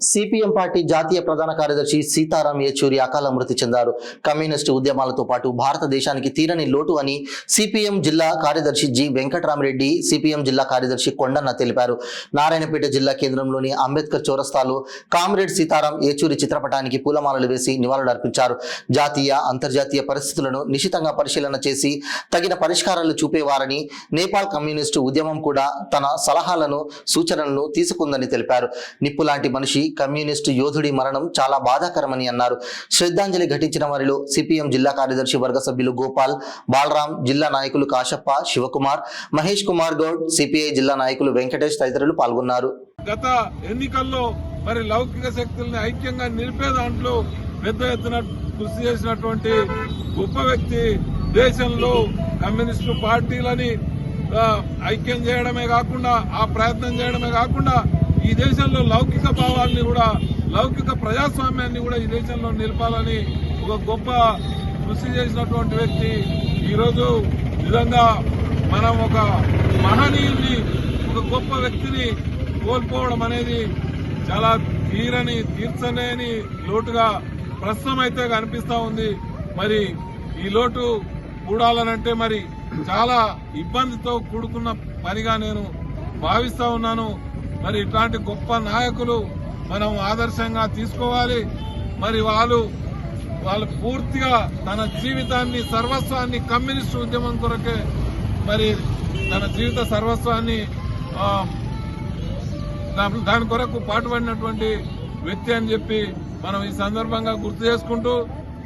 CPM party జాతీయ ప్రధాన కార్యదర్శి సీతారాం యేచూరి అకాల మృతి చెందారు. కమ్యూనిస్టు ఉద్యమాలతో పాటు భారతదేశానికి తీరని లోటు అని సిపిఎం జిల్లా కార్యదర్శి జి వెంకటరామిరెడ్డి, సిపిఎం జిల్లా కార్యదర్శి కొండన్న తెలిపారు. నారాయణపేట జిల్లా కేంద్రంలోని అంబేద్కర్ చౌరస్తాలో కామ్రేడ్ సీతారాం యేచూరి చిత్రపటానికి పూలమాలలు వేసి నివాళులర్పించారు. జాతీయ, అంతర్జాతీయ పరిస్థితులను నిశితంగా పరిశీలన చేసి తగిన పరిష్కారాలు చూపేవారని, నేపాల్ కమ్యూనిస్టు ఉద్యమం కూడా తన సలహాలను, సూచనలను తీసుకుందని తెలిపారు. నిప్పు లాంటి మనిషి, కమ్యూనిస్టు యోధుడి మరణం చాలా బాధాకరమని అన్నారు. శ్రద్ధాంజలి ఘటించిన వారిలో సిపిఎం జిల్లా కార్యదర్శి వర్గ సభ్యులు గోపాల్, బాలరాం, జిల్లా నాయకులు కాశప్ప, శివకుమార్, మహేష్ కుమార్ గౌడ్, సిపిఐ జిల్లా నాయకులు వెంకటేష్ తదితరులు పాల్గొన్నారు. గత ఎన్నికల్లో మరి లౌకిక శక్తుల్ని ఐక్యంగా నిలిపే దాంట్లో పెద్ద ఎత్తున కృషి చేసినటువంటి గొప్ప వ్యక్తి. దేశంలో కమ్యూనిస్టు పార్టీలని ఐక్యం చేయడమే కాకుండా, ఆ ప్రయత్నం చేయడమే కాకుండా ఈ దేశంలో లౌకిక భావాల్ని కూడా, లౌకిక ప్రజాస్వామ్యాన్ని కూడా ఈ దేశంలో నిలపాలని ఒక గొప్ప కృషి చేసినటువంటి వ్యక్తి. ఈరోజు నిజంగా మనం ఒక మహనీయుల్ని, ఒక గొప్ప వ్యక్తిని కోల్పోవడం అనేది చాలా తీర్చలేని లోటుగా ప్రస్తుతం అయితే కనిపిస్తా ఉంది. మరి ఈ లోటు కూడాలనంటే మరి చాలా ఇబ్బందితో కూడుకున్న పనిగా నేను భావిస్తా ఉన్నాను. మరి ఇట్లాంటి గొప్ప నాయకులు మనం ఆదర్శంగా తీసుకోవాలి. మరి వాళ్ళు పూర్తిగా తన జీవితాన్ని, సర్వస్వాన్ని కమ్యూనిస్టు ఉద్యమం కొరకే మరి తన జీవిత సర్వస్వాన్ని దాని కొరకు పాటుపడినటువంటి వ్యక్తి అని చెప్పి మనం ఈ సందర్భంగా గుర్తు చేసుకుంటూ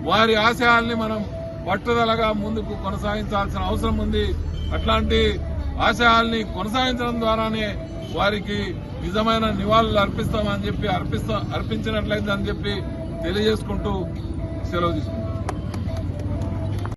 వారి ఆశయాల్ని మనం పట్టుదలగా ముందుకు కొనసాగించాల్సిన అవసరం ఉంది. అట్లాంటి ఆశయాల్ని కొనసాగించడం ద్వారానే వారికి నిజమైన నివాళులు అర్పిస్తామని చెప్పి అర్పించినట్లయితే అని చెప్పి తెలియజేసుకుంటూ సెలవు తీసుకుంటాం.